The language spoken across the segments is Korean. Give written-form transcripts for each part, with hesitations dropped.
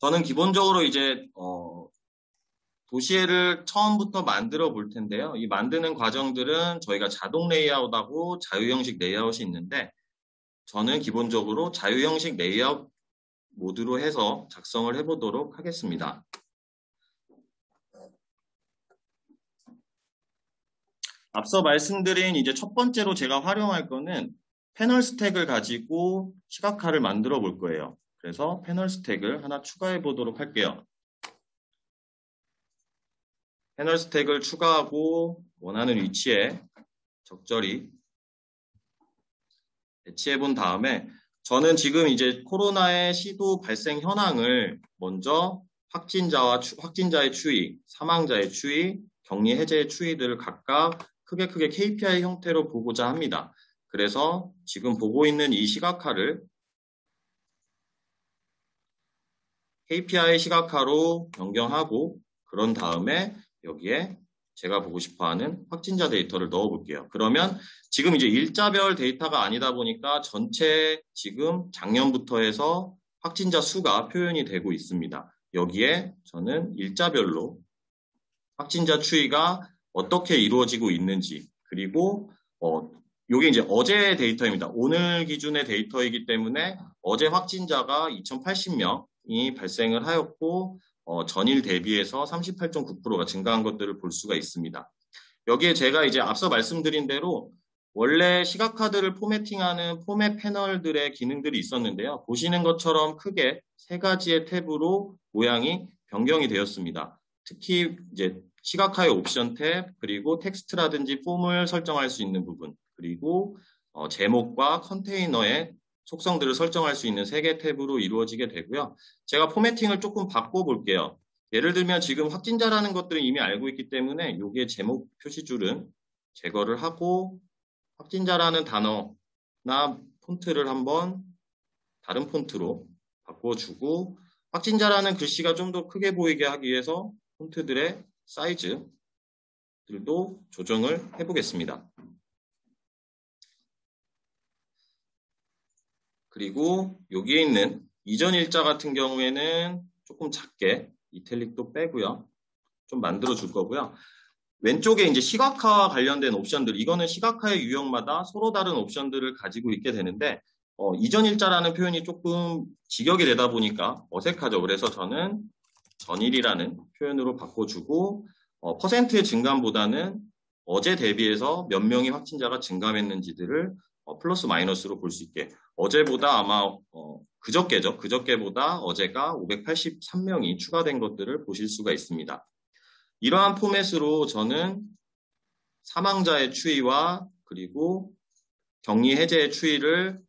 저는 기본적으로 이제 도시애를 처음부터 만들어 볼 텐데요. 이 만드는 과정들은 저희가 자동 레이아웃하고 자유형식 레이아웃이 있는데 저는 기본적으로 자유형식 레이아웃 모드로 해서 작성을 해보도록 하겠습니다. 앞서 말씀드린 이제 첫 번째로 제가 활용할 거는 패널 스택을 가지고 시각화를 만들어 볼 거예요. 그래서 패널 스택을 하나 추가해 보도록 할게요. 패널 스택을 추가하고 원하는 위치에 적절히 배치해 본 다음에 저는 지금 이제 코로나의 시도 발생 현황을 먼저 확진자의 추이, 사망자의 추이, 격리 해제의 추이들을 각각 크게 KPI 형태로 보고자 합니다. 그래서 지금 보고 있는 이 시각화를 KPI 시각화로 변경하고 그런 다음에 여기에 제가 보고 싶어하는 확진자 데이터를 넣어볼게요. 그러면 지금 이제 일자별 데이터가 아니다 보니까 전체 지금 작년부터 해서 확진자 수가 표현이 되고 있습니다. 여기에 저는 일자별로 확진자 추이가 어떻게 이루어지고 있는지 그리고 이게 이제 어제 데이터입니다. 오늘 기준의 데이터이기 때문에 어제 확진자가 2080명이 발생을 하였고 전일 대비해서 38.9%가 증가한 것들을 볼 수가 있습니다. 여기에 제가 이제 앞서 말씀드린 대로 원래 시각카드를 포매팅하는 포맷 패널들의 기능들이 있었는데요. 보시는 것처럼 크게 세 가지의 탭으로 모양이 변경이 되었습니다. 특히 이제 시각화의 옵션 탭, 그리고 텍스트라든지 폼을 설정할 수 있는 부분, 그리고 제목과 컨테이너의 속성들을 설정할 수 있는 3개 탭으로 이루어지게 되고요. 제가 포매팅을 조금 바꿔볼게요. 예를 들면 지금 확진자라는 것들은 이미 알고 있기 때문에 여기에 제목 표시줄은 제거를 하고 확진자라는 단어나 폰트를 한번 다른 폰트로 바꿔주고 확진자라는 글씨가 좀 더 크게 보이게 하기 위해서 폰트들의 사이즈들도 조정을 해보겠습니다. 그리고 여기에 있는 이전 일자 같은 경우에는 조금 작게 이탈릭도 빼고요. 좀 만들어 줄 거고요. 왼쪽에 이제 시각화와 관련된 옵션들, 이거는 시각화의 유형마다 서로 다른 옵션들을 가지고 있게 되는데 이전 일자라는 표현이 조금 직역이 되다 보니까 어색하죠. 그래서 저는 전일이라는 표현으로 바꿔주고 퍼센트의 증감보다는 어제 대비해서 몇 명의 확진자가 증감했는지들을 플러스 마이너스로 볼 수 있게 어제보다 아마 그저께죠. 그저께보다 어제가 583명이 추가된 것들을 보실 수가 있습니다. 이러한 포맷으로 저는 사망자의 추이와 그리고 격리 해제의 추이를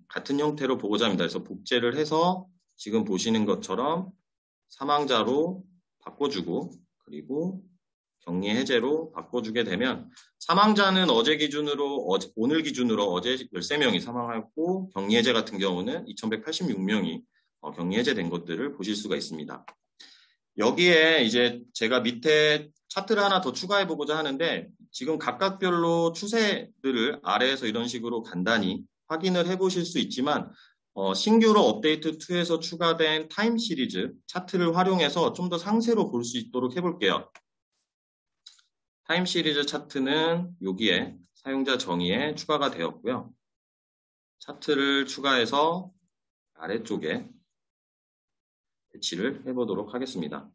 같은 형태로 보고자 합니다. 그래서 복제를 해서 지금 보시는 것처럼 사망자로 바꿔주고 그리고 격리 해제로 바꿔주게 되면 사망자는 오늘 기준으로 어제 13명이 사망하였고 격리 해제 같은 경우는 2186명이 격리 해제된 것들을 보실 수가 있습니다. 여기에 이제 제가 밑에 차트를 하나 더 추가해 보고자 하는데 지금 각각별로 추세들을 아래에서 이런 식으로 간단히 확인을 해 보실 수 있지만 신규로 업데이트 2에서 추가된 타임 시리즈 차트를 활용해서 좀 더 상세로 볼 수 있도록 해볼게요. 타임 시리즈 차트는 여기에 사용자 정의에 추가가 되었고요. 차트를 추가해서 아래쪽에 배치를 해보도록 하겠습니다.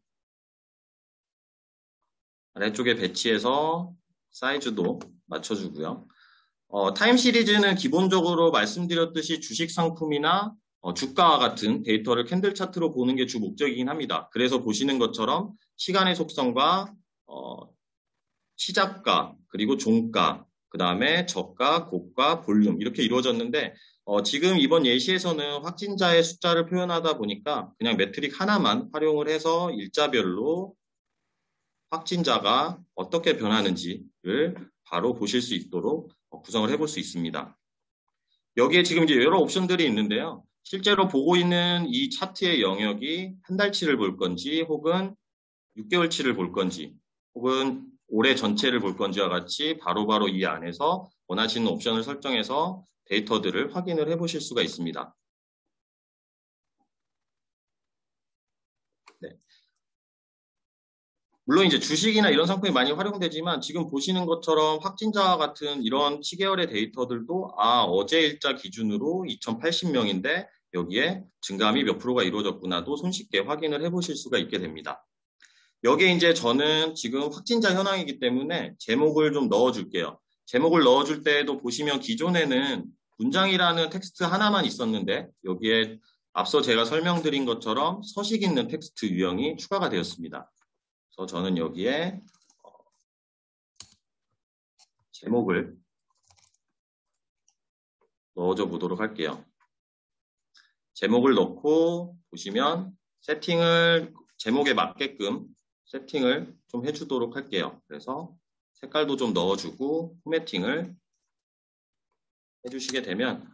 아래쪽에 배치해서 사이즈도 맞춰주고요. 타임 시리즈는 기본적으로 말씀드렸듯이 주식 상품이나 주가와 같은 데이터를 캔들 차트로 보는 게 주 목적이긴 합니다. 그래서 보시는 것처럼 시간의 속성과 시작가, 그리고 종가, 그 다음에 저가, 고가, 볼륨 이렇게 이루어졌는데 지금 이번 예시에서는 확진자의 숫자를 표현하다 보니까 그냥 매트릭 하나만 활용을 해서 일자별로 확진자가 어떻게 변하는지를 바로 보실 수 있도록 구성을 해볼 수 있습니다. 여기에 지금 이제 여러 옵션들이 있는데요. 실제로 보고 있는 이 차트의 영역이 한 달치를 볼 건지 혹은 6개월치를 볼 건지 혹은 올해 전체를 볼 건지와 같이 바로바로 이 안에서 원하시는 옵션을 설정해서 데이터들을 확인을 해보실 수가 있습니다. 네. 물론 이제 주식이나 이런 상품이 많이 활용되지만 지금 보시는 것처럼 확진자와 같은 이런 시계열의 데이터들도 어제 일자 기준으로 2080명인데 여기에 증감이 몇 프로가 이루어졌구나도 손쉽게 확인을 해보실 수가 있게 됩니다. 여기에 이제 저는 지금 확진자 현황이기 때문에 제목을 좀 넣어줄게요. 제목을 넣어줄 때에도 보시면 기존에는 문장이라는 텍스트 하나만 있었는데 여기에 앞서 제가 설명드린 것처럼 서식 있는 텍스트 유형이 추가가 되었습니다. 그래서 저는 여기에 제목을 넣어줘 보도록 할게요. 제목을 넣고 보시면 제목에 맞게끔 세팅을 좀 해주도록 할게요. 그래서 색깔도 좀 넣어주고 포매팅을 해주시게 되면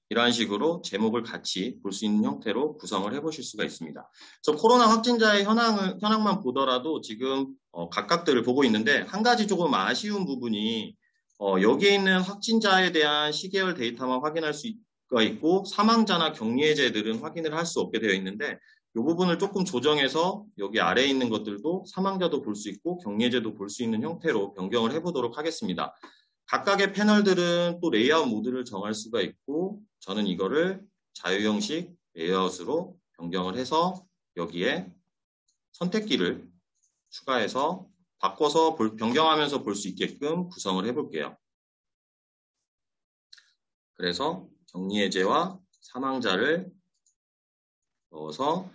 이러한 식으로 제목을 같이 볼 수 있는 형태로 구성을 해보실 수가 있습니다. 그래서 코로나 확진자의 현황만 보더라도 지금 각각들을 보고 있는데 한 가지 조금 아쉬운 부분이 여기에 있는 확진자에 대한 시계열 데이터만 확인할 수가 있고 사망자나 격리해제들은 확인을 할 수 없게 되어 있는데 이 부분을 조금 조정해서 여기 아래에 있는 것들도 사망자도 볼 수 있고 격리해제도 볼 수 있는 형태로 변경을 해보도록 하겠습니다. 각각의 패널들은 또 레이아웃 모드를 정할 수가 있고 저는 이거를 자유 형식 레이아웃으로 변경을 해서 여기에 선택기를 추가해서 바꿔서 변경하면서 볼 수 있게끔 구성을 해볼게요. 그래서 격리해제와 사망자를 넣어서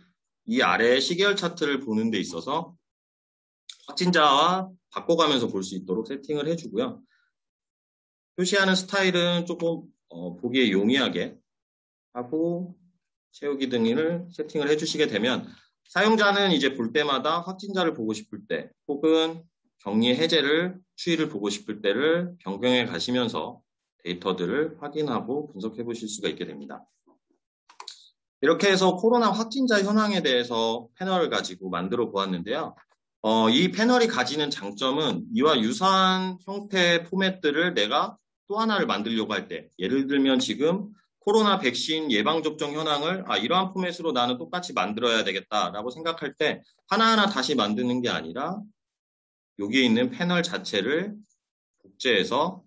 이 아래의 시계열 차트를 보는 데 있어서 확진자와 바꿔가면서 볼 수 있도록 세팅을 해주고요. 표시하는 스타일은 조금 보기에 용이하게 하고 채우기 등을 세팅을 해주시게 되면 사용자는 이제 볼 때마다 확진자를 보고 싶을 때 혹은 격리 해제를 추이를 보고 싶을 때를 변경해 가시면서 데이터들을 확인하고 분석해 보실 수가 있게 됩니다. 이렇게 해서 코로나 확진자 현황에 대해서 패널을 가지고 만들어 보았는데요. 이 패널이 가지는 장점은 이와 유사한 형태의 포맷들을 내가 또 하나를 만들려고 할 때, 예를 들면 지금 코로나 백신 예방접종 현황을 이러한 포맷으로 나는 똑같이 만들어야 되겠다라고 생각할 때 하나하나 다시 만드는 게 아니라 여기에 있는 패널 자체를 복제해서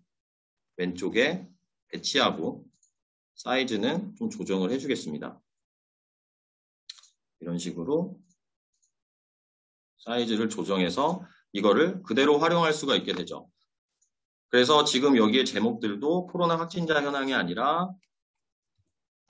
왼쪽에 배치하고 사이즈는 좀 조정을 해주겠습니다. 이런 식으로 사이즈를 조정해서 이거를 그대로 활용할 수가 있게 되죠. 그래서 지금 여기에 제목들도 코로나 확진자 현황이 아니라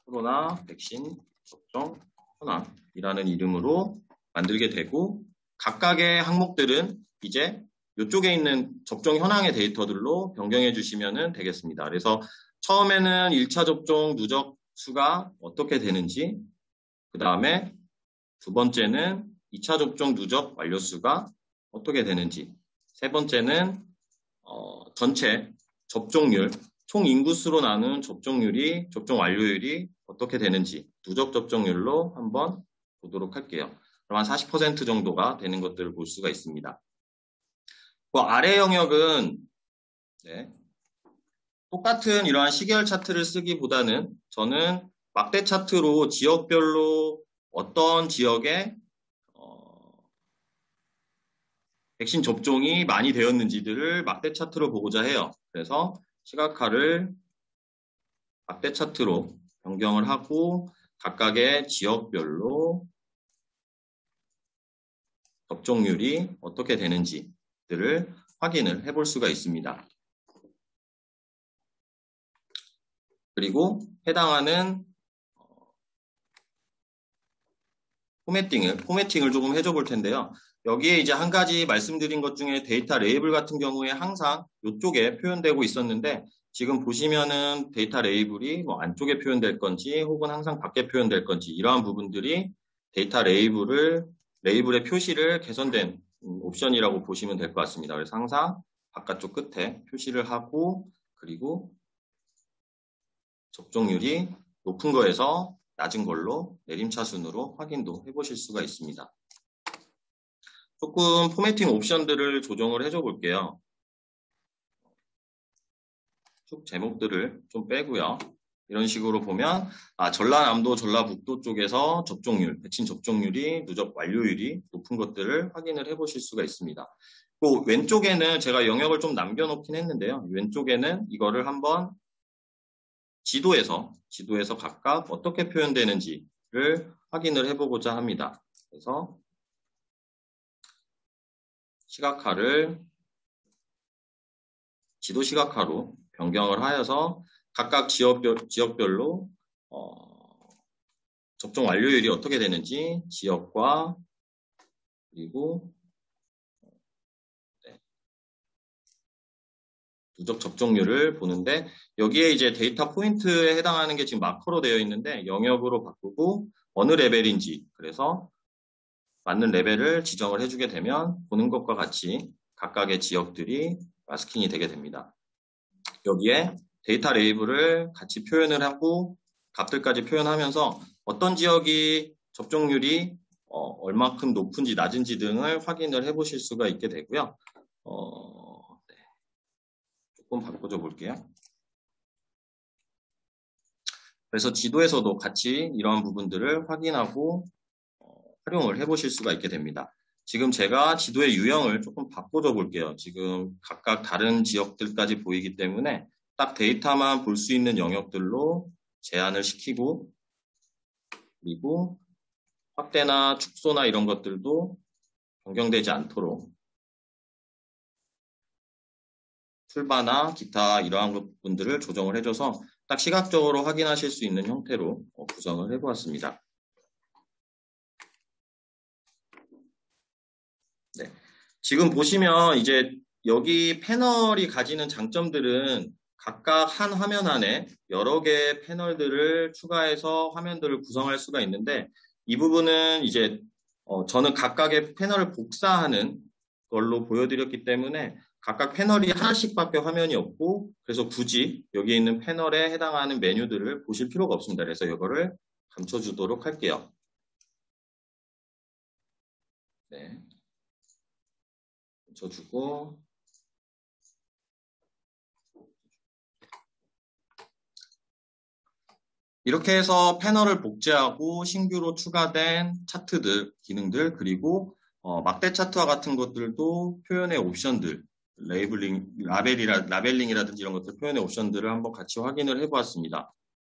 코로나 백신 접종 현황이라는 이름으로 만들게 되고 각각의 항목들은 이제 이쪽에 있는 접종 현황의 데이터들로 변경해 주시면 되겠습니다. 그래서 처음에는 1차 접종 누적 수가 어떻게 되는지, 그 다음에 두 번째는 2차 접종 누적 완료 수가 어떻게 되는지, 세 번째는 전체 접종률, 총 인구수로 나눈 접종 완료율이 어떻게 되는지 누적 접종률로 한번 보도록 할게요. 그럼 한 40% 정도가 되는 것들을 볼 수가 있습니다. 그 아래 영역은 똑같은 이러한 시계열 차트를 쓰기보다는 저는 막대 차트로 지역별로 어떤 지역에 백신 접종이 많이 되었는지들을 막대 차트로 보고자 해요. 그래서 시각화를 막대 차트로 변경을 하고 각각의 지역별로 접종률이 어떻게 되는지들을 확인을 해볼 수가 있습니다. 그리고 해당하는 포매팅을 조금 해줘 볼 텐데요. 여기에 이제 한 가지 말씀드린 것 중에 데이터 레이블 같은 경우에 항상 이쪽에 표현되고 있었는데 지금 보시면은 데이터 레이블이 뭐 안쪽에 표현될 건지 혹은 항상 밖에 표현될 건지 이러한 부분들이 데이터 레이블의 표시를 개선된 옵션이라고 보시면 될 것 같습니다. 그래서 항상 바깥쪽 끝에 표시를 하고 그리고 접종률이 높은 거에서 낮은 걸로 내림차순으로 확인도 해보실 수가 있습니다. 조금 포매팅 옵션들을 조정을 해줘 볼게요. 쭉 제목들을 좀 빼고요. 이런 식으로 보면 전라남도, 전라북도 쪽에서 접종률, 백신 접종률이 누적 완료율이 높은 것들을 확인을 해보실 수가 있습니다. 또 왼쪽에는 제가 영역을 좀 남겨놓긴 했는데요. 왼쪽에는 이거를 한번 지도에서 각각 어떻게 표현되는지를 확인을 해보고자 합니다. 그래서 시각화를 지도 시각화로 변경을 하여서 각각 지역별로 접종 완료율이 어떻게 되는지 지역과 그리고 누적 접종률을 보는데 여기에 이제 데이터 포인트에 해당하는 게 지금 마커로 되어 있는데 영역으로 바꾸고 어느 레벨인지 그래서 맞는 레벨을 지정을 해주게 되면 보는 것과 같이 각각의 지역들이 마스킹이 되게 됩니다. 여기에 데이터 레이블을 같이 표현을 하고 값들까지 표현하면서 어떤 지역이 접종률이 얼마큼 높은지 낮은지 등을 확인을 해보실 수가 있게 되고요. 네. 조금 바꿔줘 볼게요. 그래서 지도에서도 같이 이러한 부분들을 확인하고 활용을 해보실 수가 있게 됩니다. 지금 제가 지도의 유형을 조금 바꿔줘 볼게요. 지금 각각 다른 지역들까지 보이기 때문에 딱 데이터만 볼 수 있는 영역들로 제한을 시키고 그리고 확대나 축소나 이런 것들도 변경되지 않도록 툴바나 기타 이러한 부분들을 조정을 해줘서 딱 시각적으로 확인하실 수 있는 형태로 구성을 해보았습니다. 네. 지금 보시면 이제 여기 패널이 가지는 장점들은 각각 한 화면 안에 여러 개의 패널들을 추가해서 화면들을 구성할 수가 있는데 이 부분은 이제 저는 각각의 패널을 복사하는 걸로 보여드렸기 때문에 각각 패널이 하나씩밖에 화면이 없고 그래서 굳이 여기 있는 패널에 해당하는 메뉴들을 보실 필요가 없습니다. 그래서 이거를 감춰주도록 할게요. 네. 감춰주고 이렇게 해서 패널을 복제하고 신규로 추가된 차트들, 기능들 그리고 막대 차트와 같은 것들도 표현의 옵션들 레이블링, 라벨링이라든지 이런 것들 표현의 옵션들을 한번 같이 확인을 해보았습니다.